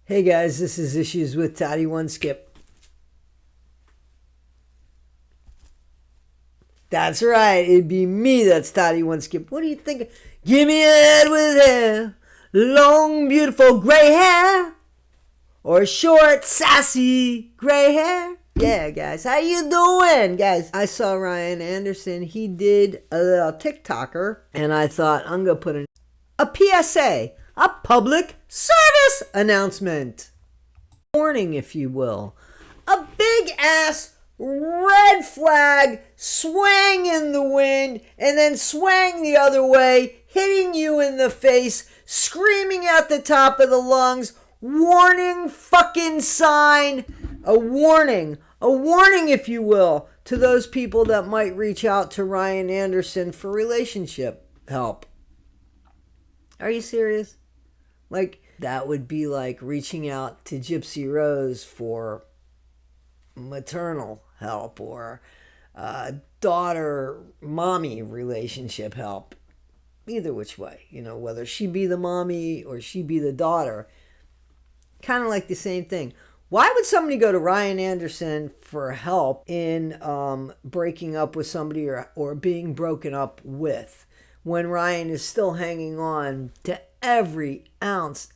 Hey guys, this is Issues with Toddy One Skip. That's right, it'd be me that's Toddy One Skip. What do you think? Give me a head with hair, long, beautiful gray hair, or short, sassy gray hair. Yeah, guys, how you doing, guys? I saw Ryan Anderson. He did a little TikToker, and I thought I'm gonna put a PSA, a public service announcement. Warning, if you will. A big ass red flag swang in the wind and then swang the other way, hitting you in the face, screaming at the top of the lungs. Warning fucking sign. A warning, if you will, to those people that might reach out to Ryan Anderson for relationship help. Are you serious? Like, that would be like reaching out to Gypsy Rose for maternal help or daughter-mommy relationship help. Either which way, whether she be the mommy or she be the daughter. Kind of like the same thing. Why would somebody go to Ryan Anderson for help in breaking up with somebody or being broken up with when Ryan is still hanging on to every ounce,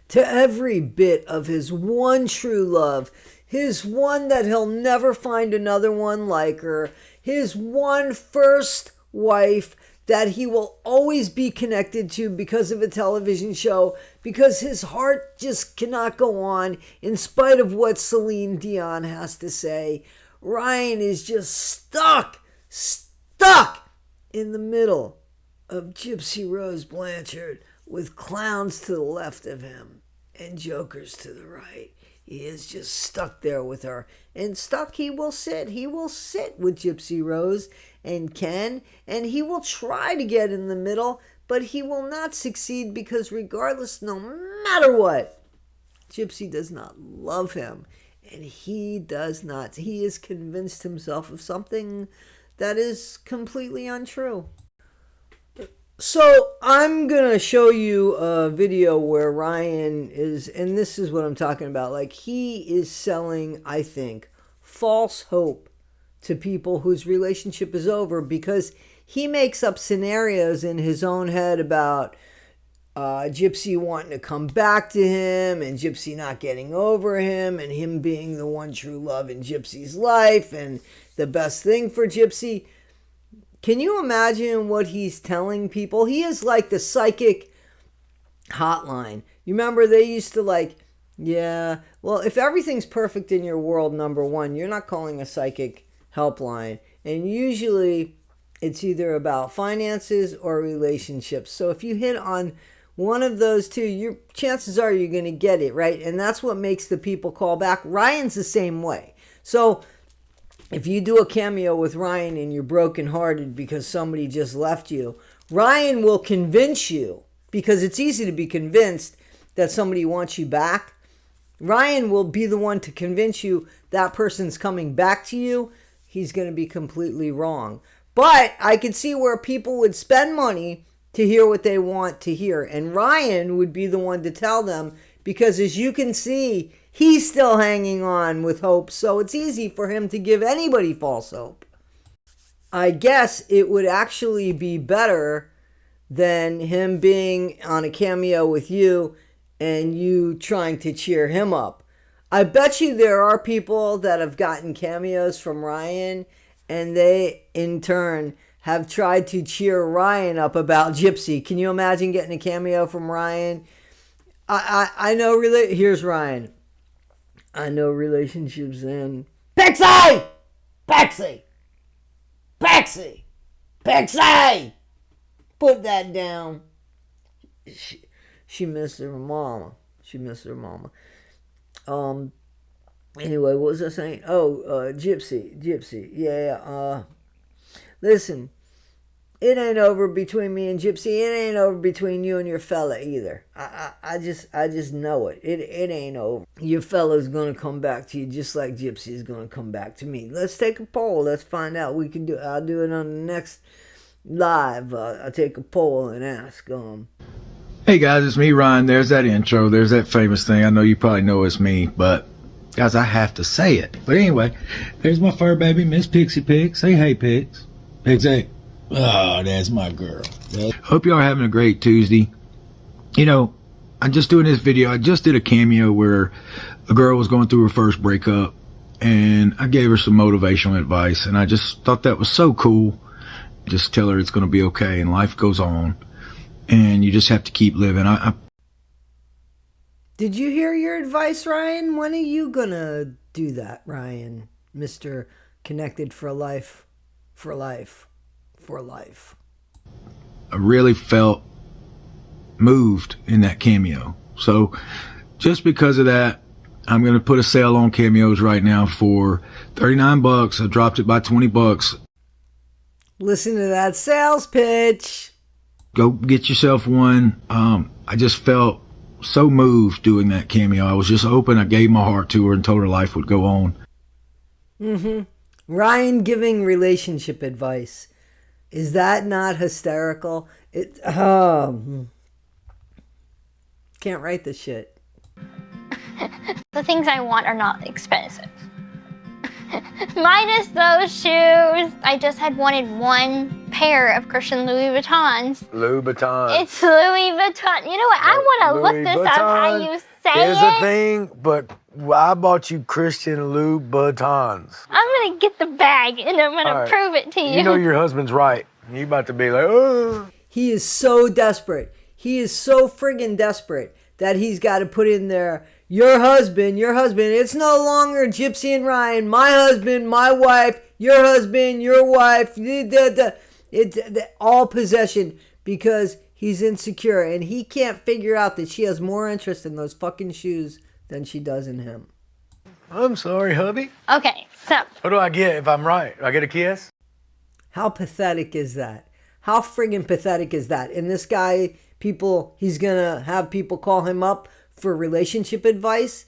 to every bit of his one true love, his one that he'll never find another one like her, his one first wife that he will always be connected to because of a television show, because his heart just cannot go on in spite of what Celine Dion has to say. Ryan is just stuck in the middle of Gypsy Rose Blanchard with clowns to the left of him and jokers to the right. He is just stuck there with her. And stuck he will sit. He will sit with Gypsy Rose and Ken, and he will try to get in the middle, but he will not succeed because regardless, no matter what, Gypsy does not love him. And he does not. He is convinced himself of something that is completely untrue. So I'm going to show you a video where Ryan is, and this is what I'm talking about, like he is selling, I think, false hope to people whose relationship is over because he makes up scenarios in his own head about Gypsy wanting to come back to him and Gypsy not getting over him and him being the one true love in Gypsy's life and the best thing for Gypsy. Can you imagine what he's telling people? He is like the psychic hotline. You remember they used to if everything's perfect in your world, number one, you're not calling a psychic helpline. And usually it's either about finances or relationships. So if you hit on one of those two, your chances are you're going to get it, right? And that's what makes the people call back. Ryan's the same way. So if you do a cameo with Ryan and you're brokenhearted because somebody just left you, Ryan will convince you, because it's easy to be convinced that somebody wants you back. Ryan will be the one to convince you that person's coming back to you. He's going to be completely wrong. But I could see where people would spend money to hear what they want to hear. And Ryan would be the one to tell them, because as you can see, he's still hanging on with hope, so it's easy for him to give anybody false hope. I guess it would actually be better than him being on a cameo with you and you trying to cheer him up. I bet you there are people that have gotten cameos from Ryan and they, in turn, have tried to cheer Ryan up about Gypsy. Can you imagine getting a cameo from Ryan? I know, really. Here's Ryan. I know relationships end. Pixie! Put that down. She missed her mama. Anyway, what was I saying? Gypsy. Yeah. Listen, it ain't over between me and Gypsy. It ain't over between you and your fella either. I just know it. It ain't over. Your fella's gonna come back to you just like Gypsy's gonna come back to me. Let's take a poll. Let's find out. I'll do it on the next live. I'll take a poll and ask Hey guys, it's me, Ryan. There's that intro. There's that famous thing. I know you probably know it's me, but guys, I have to say it. But anyway, there's my fur baby, Miss Pixie Pig. Say hey, Pigs. Pigs, hey. Oh, that's my girl. Hope y'all are having a great Tuesday. You know, I'm just doing this video. I just did a cameo where a girl was going through her first breakup, and I gave her some motivational advice, and I just thought that was so cool. Just tell her it's going to be okay, and life goes on. And you just have to keep living. Did you hear your advice, Ryan? When are you gonna do that, Ryan? Mr. Connected for life, for life, for life. I really felt moved in that cameo. So just because of that, I'm going to put a sale on Cameos right now for $39. I dropped it by $20. Listen to that sales pitch. Go get yourself one. I just felt so moved doing that cameo. I was just open. I gave my heart to her and told her life would go on. Ryan giving relationship advice. Is that not hysterical? Can't write this shit. The things I want are not expensive. Minus those shoes. I just had wanted one pair of Christian Louis Vuittons. Louis Vuitton. It's Louis Vuitton. You know what? I want to look this up how you say is it. a thing, but I bought you Christian Louis Vuittons. I'm going to get the bag and I'm going to prove it to you. You know your husband's right. You about to be like, oh. He is so desperate. He is so friggin' desperate that he's got to put in there, your husband. It's no longer Gypsy and Ryan. My husband, my wife, your husband, your wife. It's all possession because he's insecure and he can't figure out that she has more interest in those fucking shoes than she does in him. I'm sorry, hubby. Okay, so. What do I get if I'm right? Do I get a kiss? How pathetic is that? How friggin' pathetic is that? And this guy, he's gonna have people call him up for relationship advice.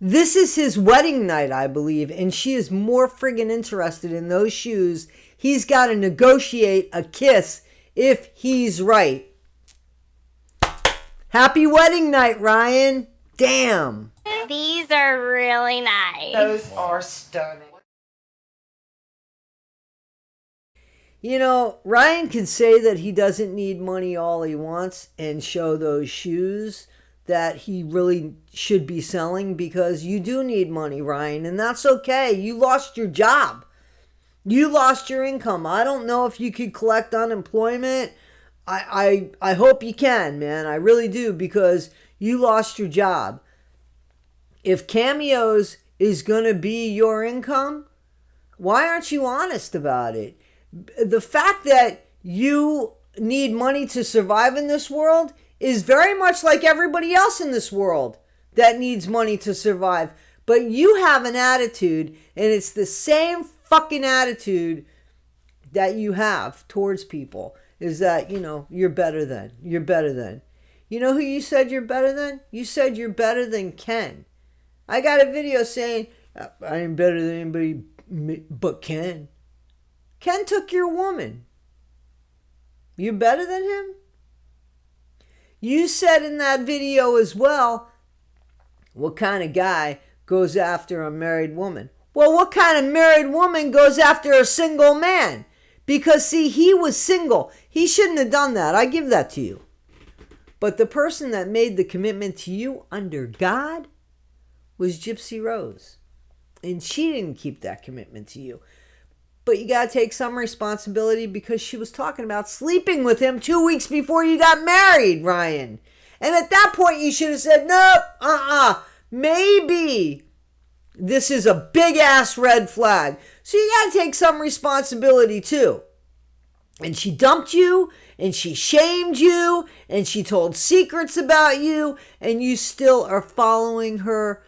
This is his wedding night, I believe, and she is more friggin' interested in those shoes. He's got to negotiate a kiss if he's right. Happy wedding night, Ryan. Damn. These are really nice. Those are stunning. You know, Ryan can say that he doesn't need money all he wants and show those shoes that he really should be selling because you do need money, Ryan, and that's okay. You lost your job. You lost your income. I don't know if you could collect unemployment. I hope you can, man. I really do because you lost your job. If Cameos is going to be your income, why aren't you honest about it? The fact that you need money to survive in this world is very much like everybody else in this world that needs money to survive. But you have an attitude, and it's the same fucking attitude that you have towards people, is that, you know, you're better than. You're better than. You know who you said you're better than? You said you're better than Ken. I got a video saying, I ain't better than anybody but Ken. Ken took your woman. You better than him? You said in that video as well, what kind of guy goes after a married woman? Well, what kind of married woman goes after a single man? Because, see, he was single. He shouldn't have done that. I give that to you. But the person that made the commitment to you under God was Gypsy Rose. And she didn't keep that commitment to you. But you got to take some responsibility because she was talking about sleeping with him 2 weeks before you got married, Ryan. And at that point, you should have said, nope, maybe this is a big-ass red flag. So you got to take some responsibility, too. And she dumped you, and she shamed you, and she told secrets about you, and you still are following her.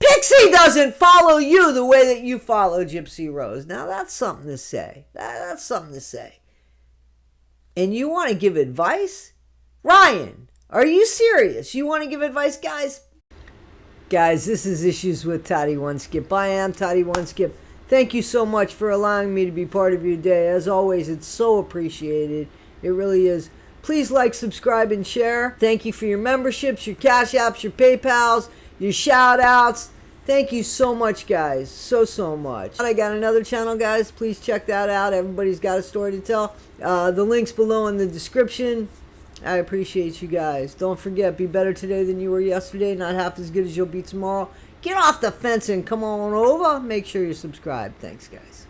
Pixie doesn't follow you the way that you follow Gypsy Rose. Now, that's something to say. That's something to say. And you want to give advice? Ryan, are you serious? You want to give advice, guys? Guys, this is Issues with Toddy One Skip. I am Toddy One Skip. Thank you so much for allowing me to be part of your day. As always, it's so appreciated. It really is. Please like, subscribe, and share. Thank you for your memberships, your Cash Apps, your PayPals, your shout outs. Thank you so much, guys. So much. I got another channel, guys. Please check that out. Everybody's got a story to tell. The link's below in the description. I appreciate you guys. Don't forget, be better today than you were yesterday. Not half as good as you'll be tomorrow. Get off the fence and come on over. Make sure you're subscribed. Thanks, guys.